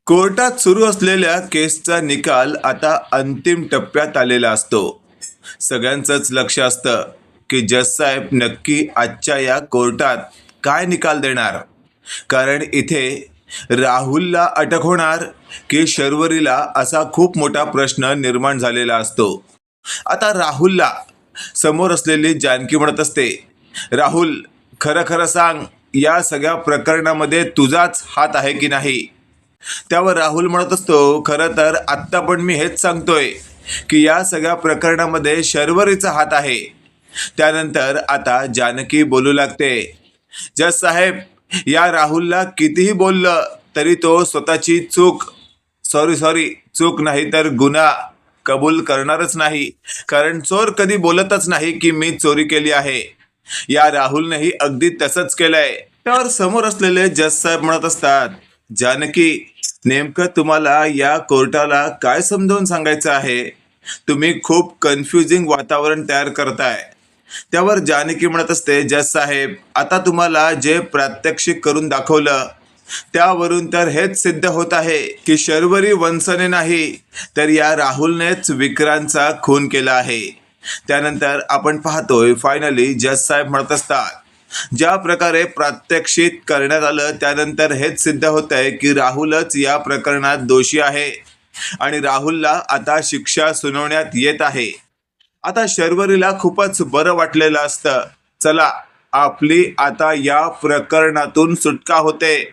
कोर्टात सुरू असलेल्या केसचा निकाल आता अंतिम टप्प्यात आलेला असतो. सगळ्यांचंच लक्ष असतं की जज साहेब नक्की आजच्या या कोर्टात काय निकाल देणार. कारण इथे राहुलला अटक होणार की शर्वरीला, असा खूप मोठा प्रश्न निर्माण झालेला असतो. आता राहुलला समोर असलेली जानकी म्हणत असते, राहुल, खरं खरं सांग, या सगळ्या प्रकरणामध्ये तुझाच हात आहे की नाही. त्यावर राहुल म्हणत असतो, खरं तर आत्ता पण मी हेच सांगतोय की या सगळ्या प्रकरणामध्ये शर्वरीचा हात आहे. त्यानंतर आता जानकी बोलू लागते, जज साहेब, या राहुलला कितीही बोललं तरी तो स्वतःची चूक नाही तर गुन्हा कबूल करणारच नाही. कारण चोर कधी बोलतच नाही की मी चोरी केली आहे. या राहुलनेही अगदी तसंच केलंय. त्यावर समोर असलेले जज साहेब म्हणत असतात, जानकी, नेमकं तुम्हाला या कोर्टाला काय समजावून सांगायचं आहे. तुम्ही खूप कन्फ्युजिंग वातावरण तयार करताय. त्यावर जानकी म्हणत असते, जज साहेब, आता तुम्हाला जे प्रात्यक्षिक करून दाखवलं त्यावरून तर हेच सिद्ध होत आहे की शर्वरी वंशने नाही तर या राहुलनेच विक्रांतचा खून केला आहे. त्यानंतर आपण पाहतोय फायनली जज साहेब म्हणत असतात, ज्या प्रकारे प्रात्यक्षिक करण्यात आलं त्यानंतर हेच सिद्ध होत आहे की राहुलच या प्रकरणात दोषी आहे आणि राहुलला आता शिक्षा सुनावण्यात येत आहे. आता शर्वरीला खूपच बरं वाटलेलं असतं, चला आपली आता या प्रकरणातून सुटका होते.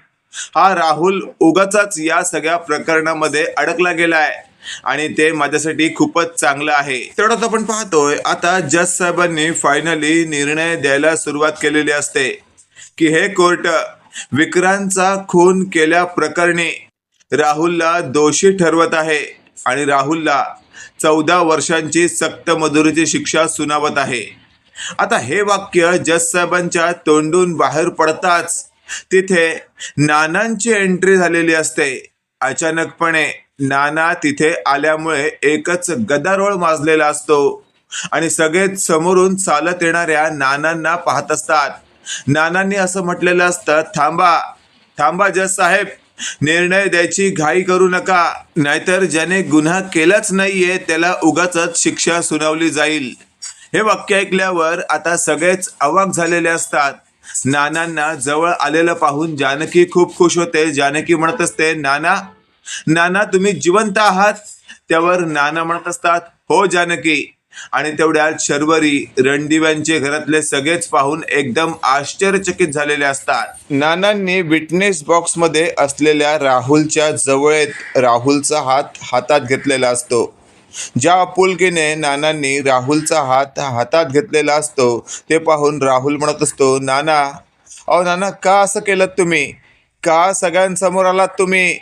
हा राहुल उगाचाच या सगळ्या प्रकरणामध्ये अडकला गेलाय आणि ते माझ्यासाठी खूपच चांगलं आहे. तेवढंच आपण पाहतोय आता जज साहेबांनी फायनली निर्णय द्यायला सुरुवात केलेली असते की हे कोर्ट विक्रांतचा खून केल्या प्रकरणी राहुलला दोषी ठरवत आहे आणि राहुलला 14 वर्षांची सक्त मजुरीची शिक्षा सुनावत आहे. आता हे वाक्य जज साहेबांच्या तोंडून बाहेर पडताच तिथे नानांची एंट्री झालेली असते. अचानकपणे नाना तिथे आल्यामुळे एकच गदारोळ माजलेला असतो आणि सगळेच समोरून चालत येणाऱ्या नानांना पाहत असतात. नानांनी असं म्हटलेलं असतं, थांबा थांबा जज साहेब, निर्णय द्यायची घाई करू नका, नाहीतर ज्याने गुन्हा केलाच नाहीये त्याला उगाचच शिक्षा सुनावली जाईल. हे वाक्य ऐकल्यावर आता सगळेच अवाक झालेले असतात. नानांना जवळ आलेलं पाहून जानकी खूप खुश होते. जानकी म्हणत असते, नाना नाना, तुम्ही जिवंत आहात. त्यावर नाना म्हणत असतात, हो जानकी. आणि तेवढ्यात शर्वरी, रणदिव्यांचे घरातले सगळेच पाहून एकदम आश्चर्यचकित झालेले असतात. नानांनी विटनेस बॉक्स मध्ये असलेल्या राहुलच्या जवळ राहुलचा हात हातात घेतलेला असतो. ज्या आपुलकीने नानांनी राहुलचा हात हातात घेतलेला असतो ते पाहून राहुल म्हणत असतो, नाना, अहो नाना, का असं केलं तुम्ही, का सगळ्यांसमोर आलात तुम्ही.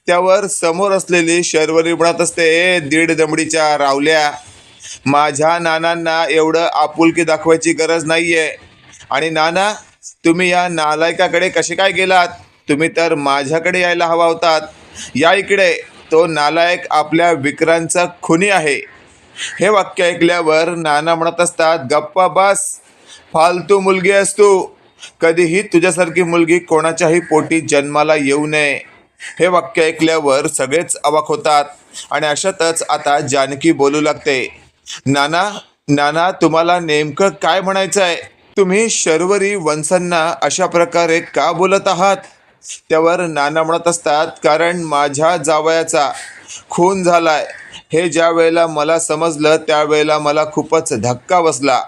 त्यावर समोर असलेली शर्वरी म्हणत असते, दीड दमडीच्या रावल्या, माझ्या नानांना एवढं आपुलकी दाखवायची गरज नाहीये. आणि नाना, तुम्ही या नालायकाकडे कसे काय गेलात, तुम्ही तर माझ्याकडे यायला हवा होतात. या इकडे, तो नालायक आपल्या विक्रांतचा खुनी आहे. हे वाक्य ऐकल्यावर नाना म्हणत असतात, गप्पा बस, फालतू मुलगी आहेस तू, कधीही तुझ्यासारखी मुलगी कोणाच्याही पोटी जन्माला येऊ नये. हे वाक्य ऐकल्यावर सगळेच अवाक होतात आणि अशातच आता जानकी बोलू लागते, नाना नाना, तुम्हाला नेमकं काय म्हणायचं आहे. तुम्ही शर्वरी वंशांना अशा प्रकारे का बोलत आहात. त्यावर नाना म्हणत असतात, कारण माझ्या जावयाचा खून झालाय हे ज्या वेळेला मला समजलं त्यावेळेला मला खूपच धक्का बसला.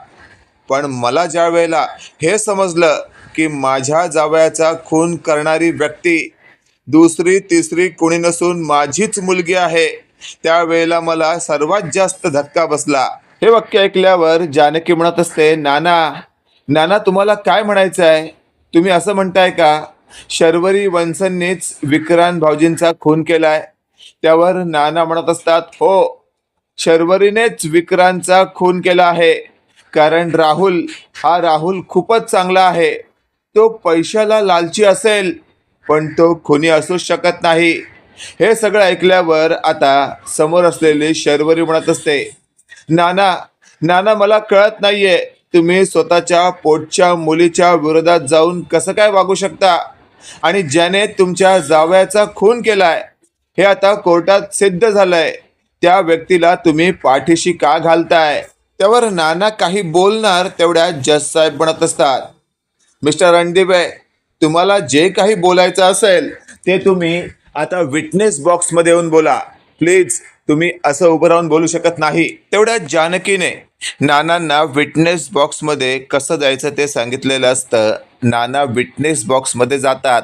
पण मला ज्या वेळेला हे समजलं की माझ्या जावयाचा खून करणारी व्यक्ती दुसरी तिसरी कोणी नसून माझीच मुलगी आहे, त्यावेळेला मला सर्वात जास्त धक्का बसला. हे वाक्य ऐकल्यावर जानकी म्हणत असते, नाना नाना, तुम्हाला काय म्हणायचं आहे. तुम्ही असं म्हणताय का शर्वरी वंशनीच विक्रांत भाऊजींचा खून केलाय. त्यावर नाना म्हणत असतात, हो, शर्वरीनेच विक्रांतचा खून केला आहे. कारण राहुल खूपच चांगला आहे. तो पैशाला लालची असेल पण तो खुनी असूच शकत नाही. हे सगळं ऐकल्यावर आता समोर असलेली शर्वरी म्हणत असते, नाना नाना, मला कळत नाहीये, तुम्ही स्वतःच्या पोटच्या मुलीच्या विरोधात जाऊन कसं काय वागू शकता. आणि ज्याने तुमच्या जावयाचा खून केलाय हे आता कोर्टात सिद्ध झालंय, त्या व्यक्तीला तुम्ही पाठीशी का घालताय? त्यावर नाना काही बोलणार तेवढ्या जज साहेब म्हणत असतात, मिस्टर रणदीपे, तुम्हाला जे काही बोलायचं असेल ते तुम्ही आता विटनेस बॉक्समध्ये येऊन बोला. प्लीज, तुम्ही असं उभं राहून बोलू शकत नाही. तेवढ्या जानकीने नानांना विटनेस बॉक्समध्ये कसं जायचं ते सांगितलेलं असतं. नाना विटनेस बॉक्समध्ये जातात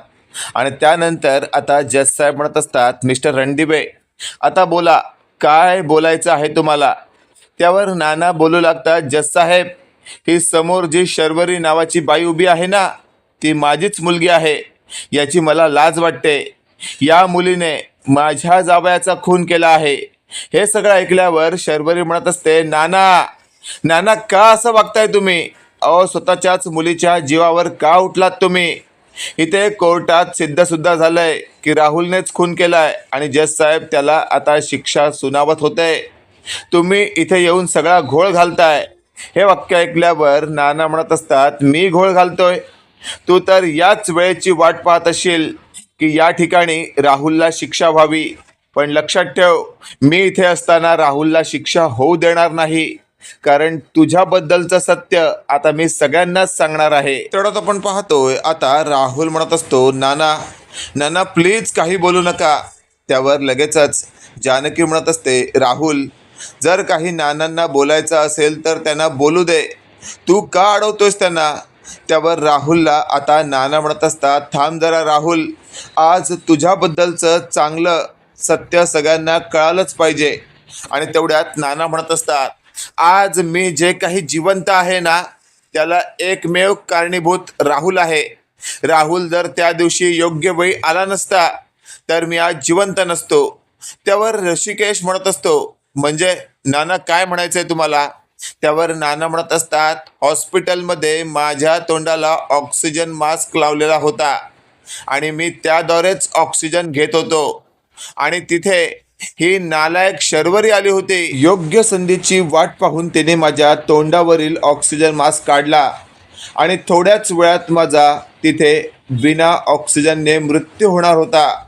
आणि त्यानंतर आता जज साहेब म्हणत असतात, मिस्टर रणदीपे, आता बोला, काय बोलायचं आहे तुम्हाला? त्यावर नाना बोलू लागतात, जज साहेब, ही समोर जी शर्वरी नावाची बाई उभी आहे ना, ती माझीच मुलगी आहे. याची मला लाज वाटते. या मुलीने माझ्या जावयाचा खून केला आहे. हे सगळं ऐकल्यावर शर्वरी म्हणत असते, नाना, नाना, का असं वागताय तुम्ही? अहो, स्वतःच्याच मुलीच्या जीवावर का उठलात तुम्ही? इथे कोर्टात सिद्ध सुद्धा झालंय की राहुलनेच खून केलाय आणि जज साहेब त्याला आता शिक्षा सुनावत होते. तुम्ही इथे येऊन सगळा घोळ घालताय. हे वाक्य ऐकल्यावर नाना म्हणत असतात, मी घोळ घालतोय? तू तर याच वेळेची वाट पाहत असशील की या ठिकाणी राहुलला शिक्षा व्हावी. पण लक्षात ठेव, मी इथे असताना राहुलला शिक्षा होऊ देणार नाही, कारण तुझ्याबद्दलचं सत्य आता मी सगळ्यांनाच सांगणार आहे. तेवढ्यात आपण पाहतोय आता राहुल म्हणत असतो, नाना, नाना, प्लीज काही बोलू नका. त्यावर लगेचच जानकी म्हणत असते, राहुल, जर काही नानांना बोलायचं असेल तर त्यांना बोलू दे. तू का अडवतोयस त्यांना? त्यावर राहुलला आता नाना म्हणत असतात, थांब जरा राहुल, आज तुझ्याबद्दलचं चांगलं सत्य सगळ्यांना कळालंच पाहिजे. आणि तेवढ्यात नाना म्हणत असतात, आज मी जे काही जिवंत आहे ना, त्याला एकमेव कारणीभूत राहुल आहे. राहुल जर त्या दिवशी योग्य वेळी आला नसता तर मी आज जिवंत नसतो. त्यावर ऋषिकेश म्हणत असतो, म्हणजे नाना, काय म्हणायचंय तुम्हाला? त्यावर नाना म्हणत असतात, हॉस्पिटलमध्ये माझ्या तोंडाला ऑक्सिजन मास्क लावलेला होता आणि मी त्याद्वारेच ऑक्सिजन घेत होतो आणि तिथे ही नालायक शर्वरी आली होती. योग्य संधीची वाट पाहून तिने माझ्या तोंडावरील ऑक्सिजन मास्क काढला आणि थोड्याच वेळात माझा तिथे बिना ऑक्सिजनने मृत्यू होणार होता.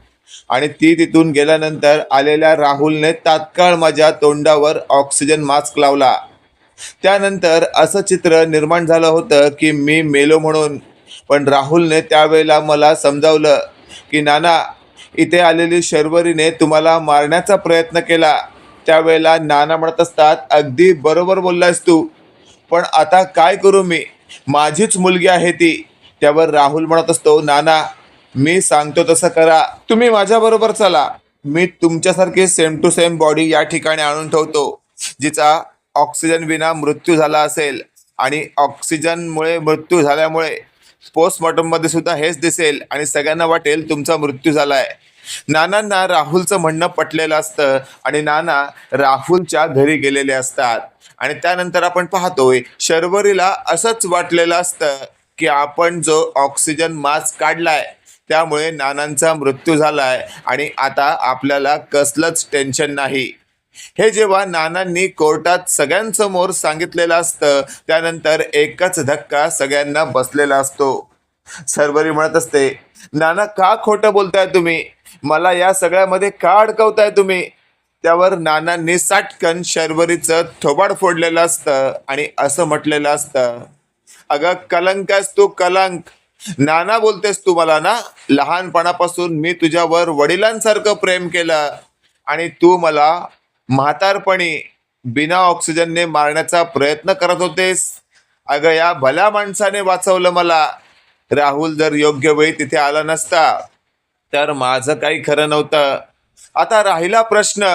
आणि ती तिथून गेल्यानंतर आलेल्या राहुलने तात्काळ माझ्या तोंडावर ऑक्सिजन मास्क लावला. त्यानंतर असं चित्र निर्माण झालं होतं की मी मेलो म्हणून. पण राहुलने त्यावेळेला मला समजावलं की नाना, इथे आलेली शर्वरीने तुम्हाला मारण्याचा प्रयत्न केला. त्यावेळेला नाना म्हणत असतात, अगदी बरोबर बोललायस तू, पण आता काय करू मी? माझीच मुलगी आहे ती. त्यावर राहुल म्हणत असतो, नाना, मी सांगतो तसं करा. तुम्ही माझ्याबरोबर चला. मी तुमच्यासारखी सेम टू सेम बॉडी या ठिकाणी आणून ठेवतो, जिचा ऑक्सिजन विना मृत्यू झाला असेल आणि ऑक्सिजनमुळे मृत्यू झाल्यामुळे पोस्टमॉर्टममध्ये सुद्धा हेच दिसेल आणि सगळ्यांना वाटेल तुमचा मृत्यू झालाय. नानांना राहुलचं म्हणणं पटलेलं असतं आणि नाना राहुलच्या घरी गेलेले असतात. आणि त्यानंतर आपण पाहतोय शर्वरीला असंच वाटलेलं असतं की आपण जो ऑक्सिजन मास्क काढलाय त्यामुळे नानांचा मृत्यू झालाय आणि आता आपल्याला कसलंच टेन्शन नाही. हे जेव्हा नानांनी कोर्टात सगळ्यांसमोर सांगितलेलं असतं त्यानंतर एकच धक्का सगळ्यांना बसलेला असतो. शर्वरी म्हणत असते, नाना, का खोटं बोलताय तुम्ही? मला या सगळ्यामध्ये का अडकवताय तुम्ही? त्यावर नानांनी साटकन शर्वरीचं थोबाड फोडलेलं असतं आणि असं म्हटलेलं असतं, अगं कलंक आहेस तू, कलंक. नाना बोलतेस तू मला ना? लहानपणापासून मी तुझ्यावर वडिलांसारखं प्रेम केलं आणि तू मला म्हातारपणी बिना ऑक्सिजनने मारण्याचा प्रयत्न करत होतेस. अगं, या भल्या माणसाने वाचवलं मला. राहुल जर योग्य वेळी तिथे आला नसता तर माझं काही खरं नव्हतं. आता राहिला प्रश्न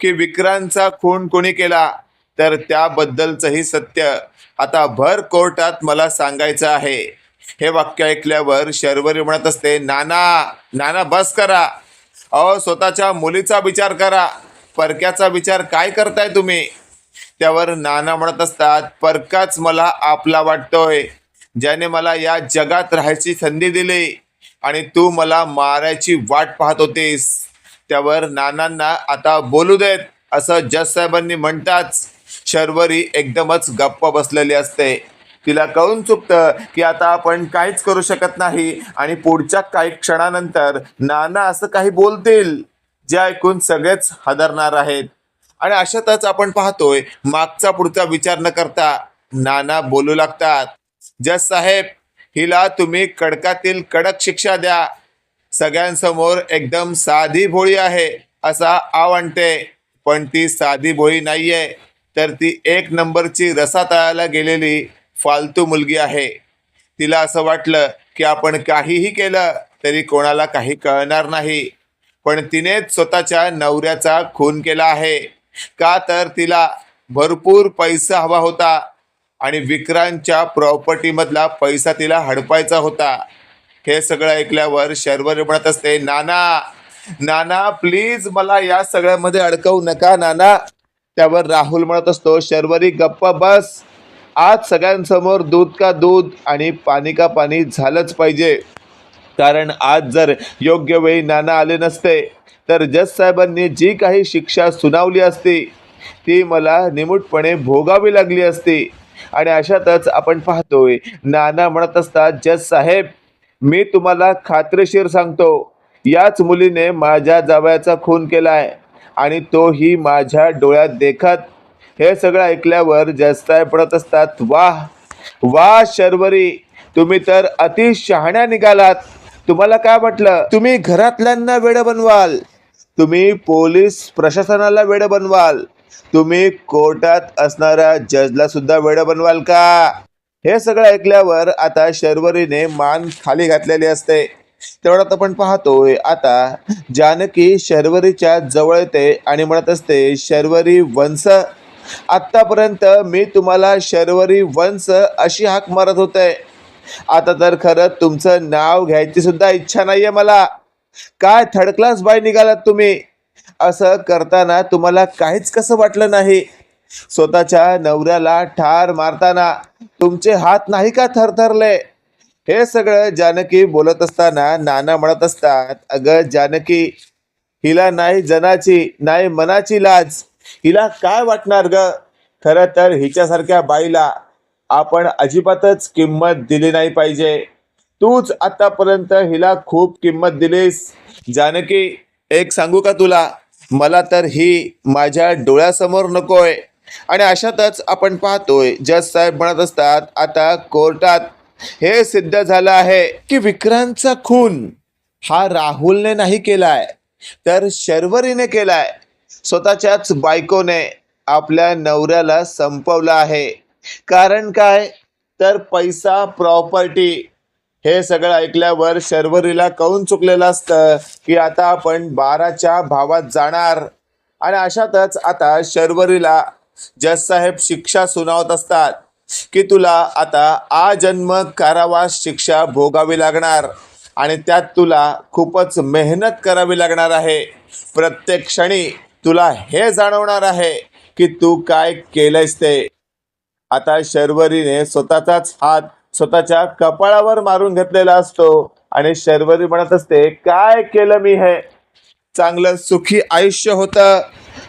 की विक्रांतचा खून कोणी केला, तर त्याबद्दलचंही सत्य आता भर कोर्टात मला सांगायचं आहे. हे वाक्य ऐकल्यावर शर्वरी म्हणत असते, नाना, नाना, बस करा. अहो, स्वतःच्या मुलीचा विचार करा, परक्याचा विचार काय करताय तुम्ही? त्यावर नाना म्हणत असतात, परकाच मला आपला वाटतोय, ज्याने मला या जगात राहायची संधी दिली आणि तू मला मारायची वाट पाहत होतीस. त्यावर नानांना आता बोलू देत असं जज साहेबांनी म्हणताच शर्वरी एकदमच गप्प बसलेली असते. तिला कळून चुकतं की आता आपण काहीच करू शकत नाही आणि पुढच्या काही क्षणानंतर नाना असं काही बोलतील जे ऐकून सगळेच हादरणार आहेत. आणि अशातच आपण पाहतोय मागचा पुढचा विचार न करता नाना बोलू लागतात, जज साहेब, हिला तुम्ही कडकातील कडक शिक्षा द्या. सगळ्यांसमोर एकदम साधी भोळी आहे असा आव आणते, पण ती साधी भोळी नाहीये, तर ती एक नंबरची रसातळाला गेलेली फालतू मुलगी आहे. तिला असं वाटलं की आपण काहीही केलं तरी कोणाला काही कळणार नाही, पण तिनेच स्वतःच्या नवऱ्याचा खून केला आहे. का तर तिला भरपूर पैसा हवा होता आणि विक्रांतच्या प्रॉपर्टी मधला पैसा तिला हडपायचा होता. हे सगळं ऐकल्यावर शर्वरी म्हणत असते, नाना नाना प्लीज मला या सगळ्यामध्ये अडकवू नका नाना. त्यावर राहुल म्हणत असतो, शर्वरी गप्पा बस. आज सगळ्यांसमोर दूध का दूध आणि पाणी का पाणी झालंच पाहिजे. कारण आज जर योग्य वेळी नाना आले नसते तर जज साहेबांनी जी काही शिक्षा सुनावली असती ती मला निमूटपणे भोगावी लागली असती. आणि अशातच आपण पाहतोय नाना म्हणत असतात, जज साहेब, मी तुम्हाला खात्रीशीर सांगतो, याच मुलीने माझ्या जावयाचा खून केलाय आणि तोही माझ्या डोळ्यात देखत. हे सगळं ऐकल्यावर जज साहेब म्हणत असतात, वाह वाह शर्वरी, तुम्ही तर अति शहाण्या निघालात. तुम्हाला काय वाटलं तुम्ही घरातल्यांना वेड बनवाल, तुम्ही पोलीस प्रशासनाला वेड बनवाल, तुम्ही कोर्टात असणाऱ्या जजला सुद्धा वेड बनवाल का? हे सगळं ऐकल्यावर आता शर्वरीने मान खाली घातलेली असते. तेवढ्यात आपण पाहतोय आता जानकी शर्वरीच्या जवळ येते आणि म्हणत असते, शर्वरी वंश, आतापर्यंत मी तुम्हाला शर्वरी वंश अशी हाक मारत होते, आता तर खरं तुमचं नाव घ्यायची सुद्धा इच्छा नाहीये मला. काय थर्ड क्लास बाय निघालात तुम्ही. असं करताना तुम्हाला काहीच कसं वाटलं नाही? स्वतःच्या नवऱ्याला ठार मारताना तुमचे हात नाही का थरथरले? हे सगळं जानकी बोलत असताना नाना म्हणत असतात, अगं जानकी, हिला नाही जनाची नाही मनाची लाज, हिला काय वाटणार ग? खरं तर हिच्यासारख्या बाईला आपण अजिबातच किंमत दिली नाही पाहिजे. तूच आतापर्यंत हिला खूप किंमत दिलीस. जानकी, एक सांगू का तुला, मला तर ही माझ्या डोळ्यासमोर नकोय. आणि अशातच आपण पाहतोय जज साहेब म्हणत असतात, आता कोर्टात हे सिद्ध झालं आहे की विक्रांतचा खून हा राहुलने नाही केलाय तर शर्वरीने केलाय. स्वतःच्याच बायकोने आपल्या नवऱ्याला संपवलं आहे. कारण काय तर पैसा, प्रॉपर्टी. हे सगळं ऐकल्यावर शर्वरीला कळून चुकलेलं असतं की आता आपण 12च्या भावात जाणार. आणि अशातच आता शर्वरीला जज साहेब शिक्षा सुनावत असतात की तुला आता आजन्म कारावास शिक्षा भोगावी लागणार आणि त्यात तुला खूपच मेहनत करावी लागणार आहे. प्रत्येक क्षणी तुला हे जाणवणार आहे की तू काय केलंयस ते. आता शर्वरीने स्वतःचाच हात स्वतःच्या कपाळावर मारून घेतलेला असतो आणि शर्वरी म्हणत असते, काय केलं मी हे? चांगलं सुखी आयुष्य होतं,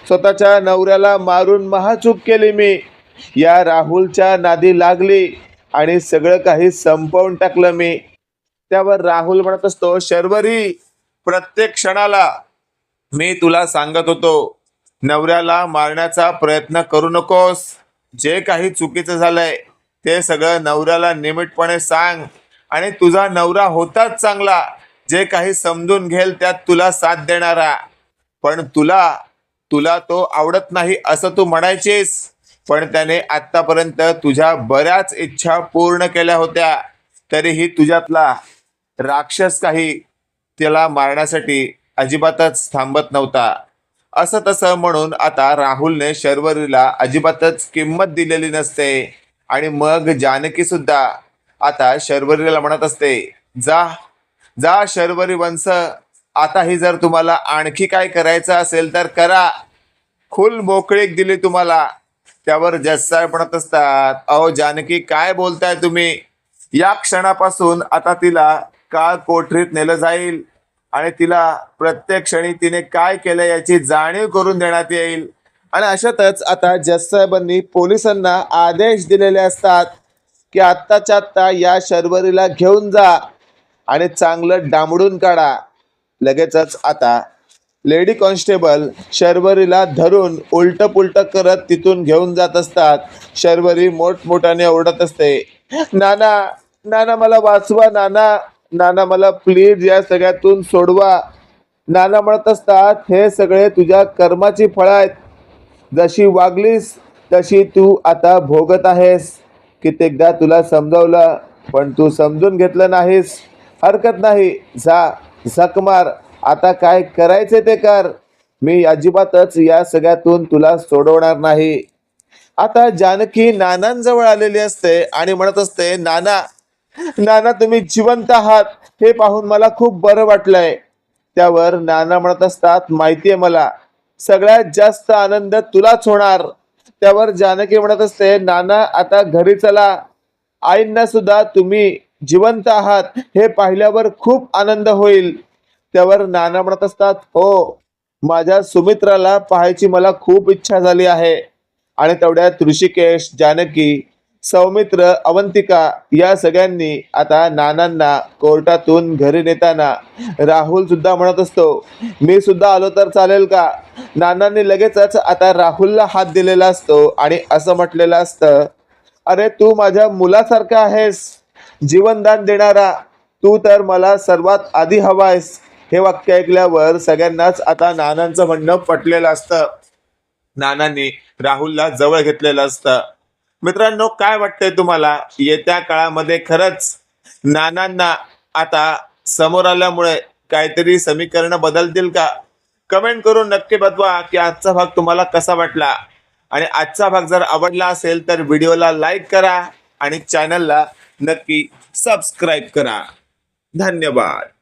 स्वतःच्या नवऱ्याला मारून महाचूक केली मी, या राहुलच्या नादी लागली आणि सगळं काही संपवून टाकलं मी. त्यावर राहुल म्हणत असतो, शर्वरी, प्रत्येक क्षणाला मी तुला सांगत होतो, नवऱ्याला मारण्याचा प्रयत्न करू नकोस. जे काही चुकीचं झालंय ते सगळं नवऱ्याला निमिटपणे सांग आणि तुझा नवरा होताच चांगला, जे काही समजून घेल त्यात तुला साथ देणारा. पण तुला तुला तो आवडत नाही असं तू म्हणायचीस, पण त्याने आतापर्यंत तुझ्या बऱ्याच इच्छा पूर्ण केल्या होत्या, तरीही तुझ्यातला राक्षस काही त्याला मारण्यासाठी अजिबातच थांबत नव्हता. असं तसं म्हणून आता राहुलने शर्वरीला अजिबातच किंमत दिलेली नसते. आणि मग जानकी सुद्धा आता शर्वरीला म्हणत असते, जा जा शर्वरी वंश, आता ही जर तुम्हाला आणखी काय करायचं असेल तर करा, खुल मोकळीक दिली तुम्हाला. त्यावर जज साहेब म्हणत असतात, अहो जानकी, काय बोलताय तुम्ही? या क्षणापासून आता तिला काळ कोठरीत नेलं जाईल आणि तिला प्रत्येक क्षणी तिने काय केलं याची जाणीव करून देण्यात येईल. आणि अशातच आता जज साहेबांनी पोलिसांना आदेश दिलेले असतात की आत्ताच्या आत्ता या शर्वरीला घेऊन जा आणि चांगलं डांबडून काढा. लगेचच आता लेडी कॉन्स्टेबल शर्वरीला धरून उलट पुलट करत तिथून घेऊन जात असतात. शर्वरी मोठमोठ्याने ओरडत असते, नाना नाना मला वाचवा, नाना नाना मला प्लीज या सगळ्यातून सोडवा. नाना म्हणत असतात, हे सगळे तुझ्या कर्माची फळं आहेत. जशी वागलीस तशी तू आता भोगत आहेस. कित्येकदा तुला समजावलं पण तू समजून घेतलं नाहीस. हरकत नाही, जा झक मार, आता काय करायचे ते कर. मी अजिबातच या सगळ्यातून तुला सोडवणार नाही. आता जानकी नानांजवळ आलेली असते आणि म्हणत असते, नाना नाना तुम्ही जिवंत आहात हे पाहून मला खूप बरं वाटलंय. त्यावर नाना म्हणत असतात, माहितीये मला, सगळ्यात जास्त आनंद तुलाच होणार. त्यावर जानकी म्हणत असते, नाना आता घरी चला. आईंना सुद्धा तुम्ही जिवंत आहात हे पाहिल्यावर खूप आनंद होईल. त्यावर नाना म्हणत असतात, हो माझ्या सुमित्राला पाहायची मला खूप इच्छा झाली आहे. आणि तेवढ्यात ऋषिकेश, जानकी, सौमित्र, अवंतिका या सगळ्यांनी आता नानांना कोर्टातून घरी नेताना राहुल सुद्धा म्हणत असतो, मी सुद्धा आलो तर चालेल का. नानांनी लगेचच आता राहुलला हात दिलेला असतो आणि असं म्हटलेलं असतं, अरे तू माझ्या मुलासारखा आहेस, जीवनदान देणारा, तू तर मला सर्वात आधी हवायस. हे वाक्य ऐकल्यावर सगळ्यांनाच आता नानांचं म्हणणं पटलेलं असतं. नानांनी राहुलला जवळ घेतलेलं असतं. मित्रांनो, काय वाटतंय तुम्हाला, येत्या काळामध्ये खरंच नानांना आता समोर आल्यामुळे काहीतरी समीकरण बदलतील का? कमेंट करून नक्की बतवा की आजचा भाग तुम्हाला कसा वाटला. आणि आजचा भाग जर आवडला असेल तर व्हिडिओला लाईक करा आणि चॅनलला नक्की सबस्क्राईब करा. धन्यवाद.